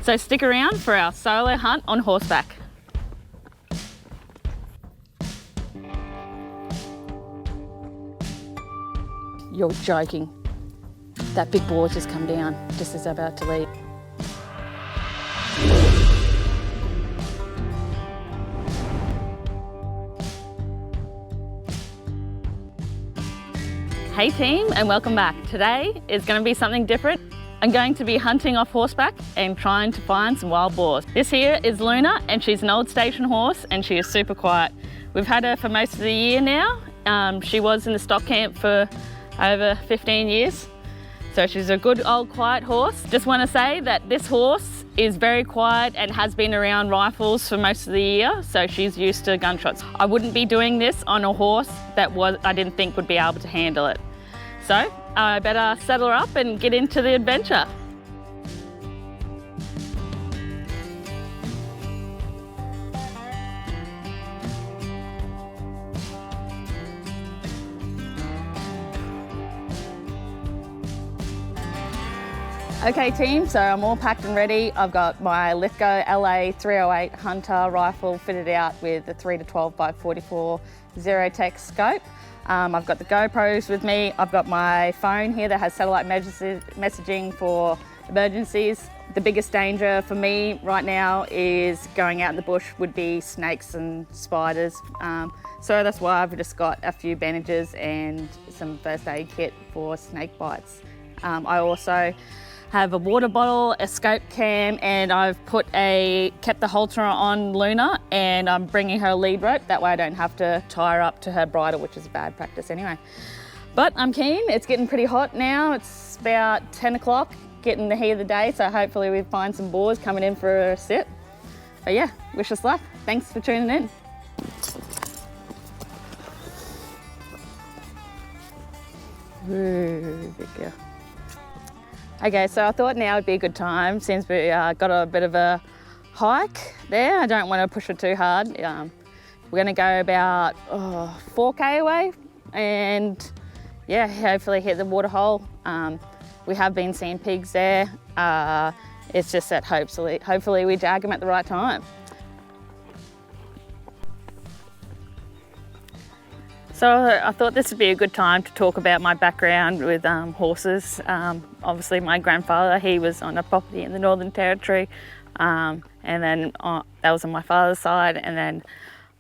So stick around for our solo hunt on horseback. You're joking. That big boar just come down just as I'm about to leave. Hey team, and welcome back. Today is going to be something different. I'm going to be hunting off horseback and trying to find some wild boars. This here is Luna, and she's an old station horse and she is super quiet. We've had her for most of the year now. She was in the stock camp for over 15 years. So she's a good old quiet horse. Just want to say that this horse is very quiet and has been around rifles for most of the year, so she's used to gunshots. I wouldn't be doing this on a horse that I didn't think would be able to handle it. So I better settle her up and get into the adventure. Okay team, so I'm all packed and ready. I've got my Lithgow LA 308 Hunter rifle fitted out with a 3-12x44 Zero-Tech scope. I've got the GoPros with me. I've got my phone here that has satellite messaging for emergencies. The biggest danger for me right now is going out in the bush would be snakes and spiders. So that's why I've just got a few bandages and some first aid kit for snake bites. I also have a water bottle, a scope cam, and I've kept the halter on Luna, and I'm bringing her a lead rope. That way I don't have to tie her up to her bridle, which is bad practice anyway. But I'm keen. It's getting pretty hot now. It's about 10 o'clock, getting the heat of the day, so hopefully we find some boars coming in for a sit. But yeah, wish us luck. Thanks for tuning in. Ooh, big girl. Okay, so I thought now would be a good time since we got a bit of a hike there. I don't want to push it too hard. We're going to go about 4K away and yeah, hopefully hit the water hole. We have been seeing pigs there. It's just that hopefully we jag them at the right time. So I thought this would be a good time to talk about my background with horses. Obviously my grandfather, he was on a property in the Northern Territory, and then that was on my father's side, and then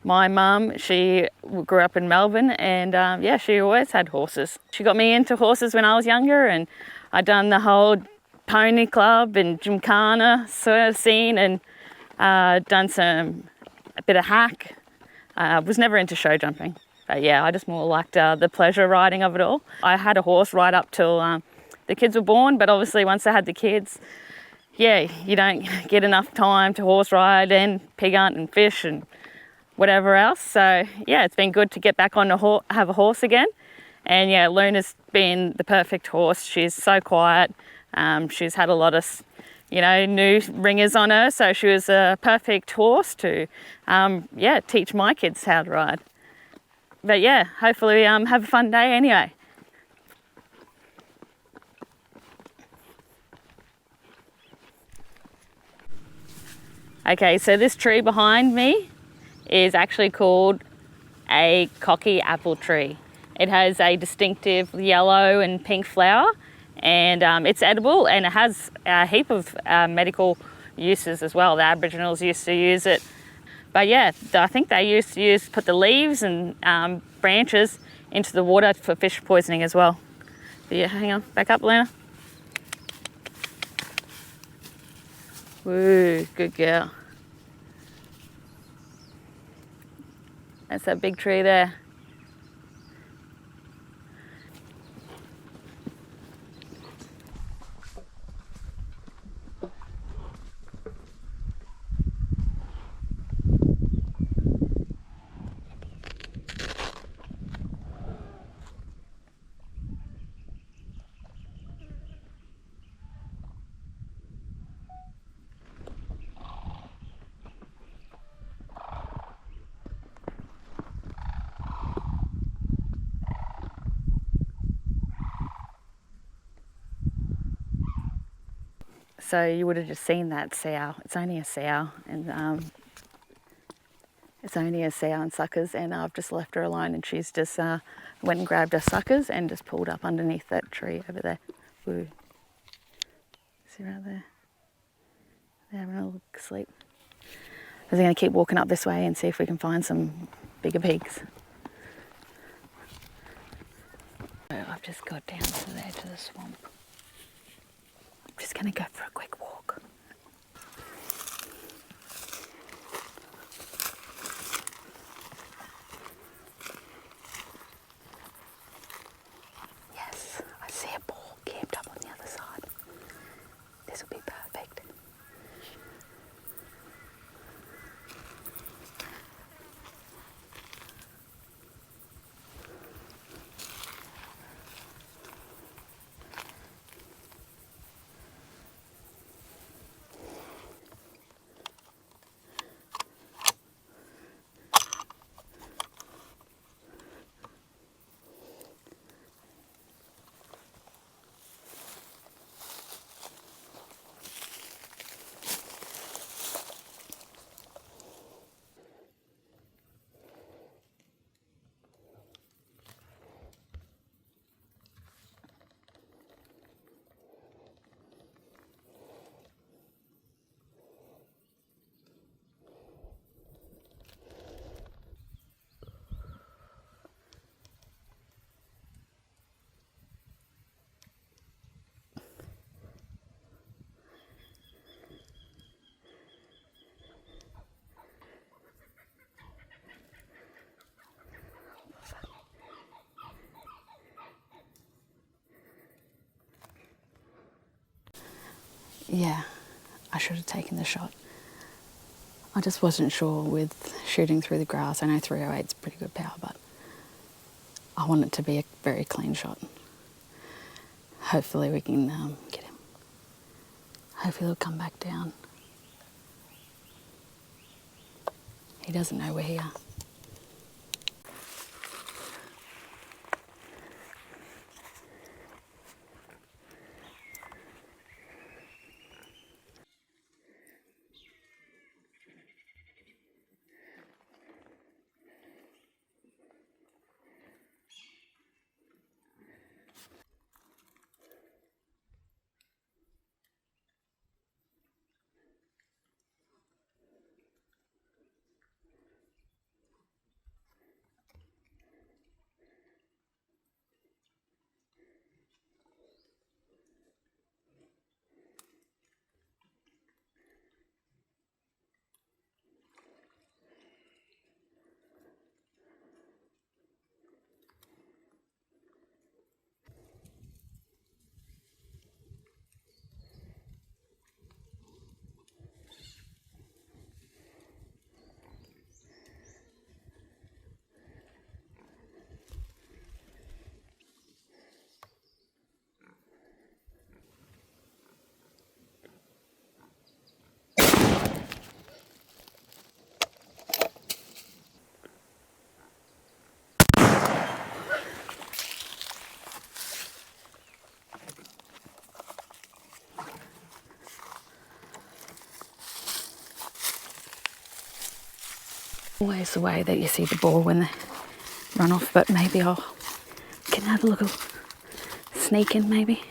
my mum, she grew up in Melbourne, and yeah, she always had horses. She got me into horses when I was younger, and I'd done the whole pony club and gymkhana sort of scene, and done a bit of hack. Was never into show jumping. But yeah, I just more liked the pleasure riding of it all. I had a horse right up till the kids were born, but obviously once I had the kids, yeah, you don't get enough time to horse ride and pig hunt and fish and whatever else. So yeah, it's been good to get back on have a horse again. And yeah, Luna's been the perfect horse. She's so quiet. She's had a lot of, new ringers on her, so she was a perfect horse to, teach my kids how to ride. But yeah, hopefully have a fun day anyway. Okay, so this tree behind me is actually called a cocky apple tree. It has a distinctive yellow and pink flower, and it's edible, and it has a heap of medical uses as well. The Aboriginals used to use it. But yeah, I think they used to put the leaves and branches into the water for fish poisoning as well. But yeah, hang on, back up, Luna. Woo, good girl. That's that big tree there. So you would have just seen that sow. It's only a sow, and suckers, and I've just left her alone, and she's just went and grabbed her suckers and just pulled up underneath that tree over there. Woo. See right there? They're having a little sleep. We're going to keep walking up this way and see if we can find some bigger pigs. So I've just got down to the edge of the swamp. I'm just going to go for a quick walk. Yes, I see a boar camped up on the other side. This will be perfect. Yeah, I should have taken the shot. I just wasn't sure with shooting through the grass. I know 308 is pretty good power, but I want it to be a very clean shot. Hopefully we can get him. Hopefully he'll come back down. He doesn't know we're here. Always the way that you see the boar when they run off, but maybe I can have a little sneak in maybe.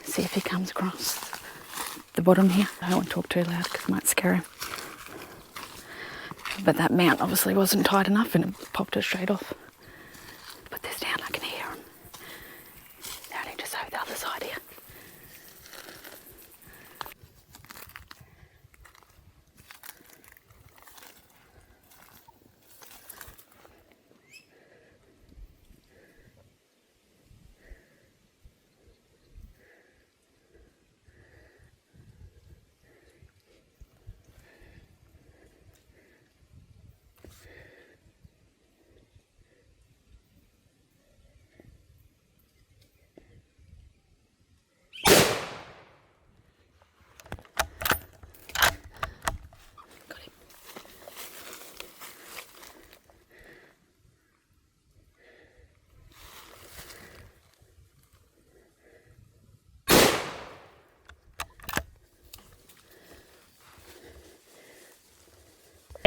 See if he comes across the bottom here. I don't want to talk too loud because it might scare him. But that mount obviously wasn't tight enough and it popped it straight off. Put this down, I can hear him. They're only just over the other side here.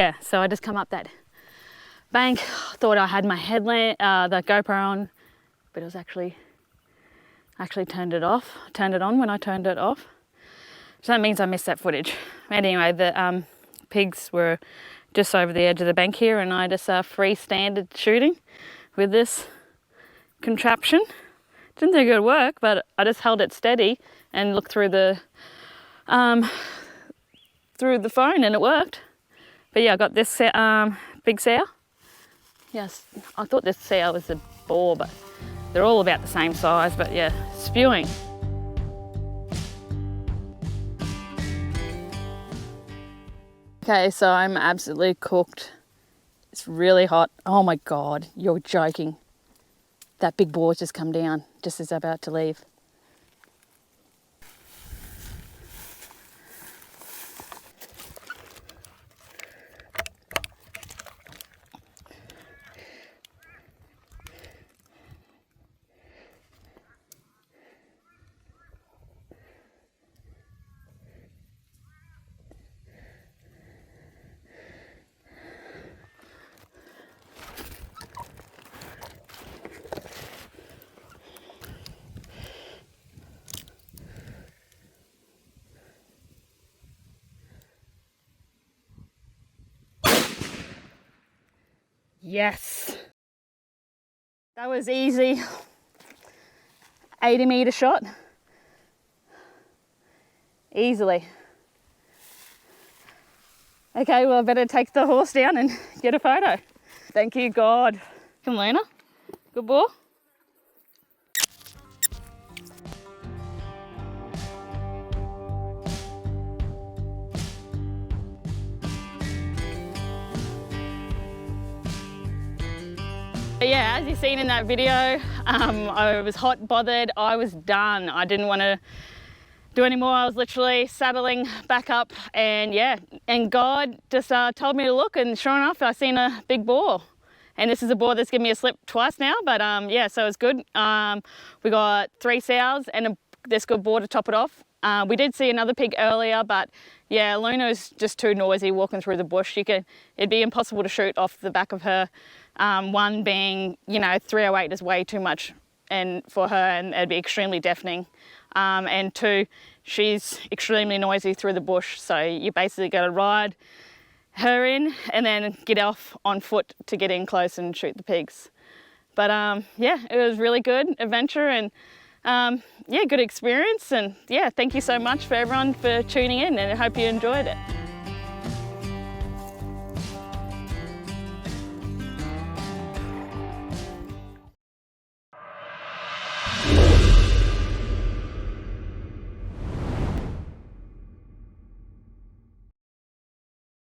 Yeah, so I just come up that bank, thought I had my headlamp, the GoPro on, but it was actually turned it off. Turned it on when I turned it off. So that means I missed that footage. Anyway, the pigs were just over the edge of the bank here, and I just freestanded shooting with this contraption. Didn't think it would work, but I just held it steady and looked through the phone, and it worked. But yeah, I got this big sow. Yes, I thought this sow was a boar, but they're all about the same size. But yeah, spewing. Okay, so I'm absolutely cooked. It's really hot. Oh my God, you're joking. That big boar's just come down just as I'm about to leave. Yes, that was easy. 80-meter shot, easily. Okay, well I better take the horse down and get a photo. Thank you, God. Come Luna, good boar. But yeah, as you've seen in that video, I was hot, bothered, I was done. I didn't want to do any more. I was literally saddling back up, and yeah, and God just told me to look, and sure enough, I seen a big boar. And this is a boar that's given me a slip twice now, but yeah, so it's good. We got 3 sows and this good boar to top it off. We did see another pig earlier, but yeah, Luna's just too noisy walking through the bush. It'd be impossible to shoot off the back of her. One being, 308 is way too much for her, and it'd be extremely deafening. And 2, she's extremely noisy through the bush, so you basically got to ride her in and then get off on foot to get in close and shoot the pigs. But yeah, it was really good adventure, and yeah, good experience. And yeah, thank you so much for everyone for tuning in, and I hope you enjoyed it.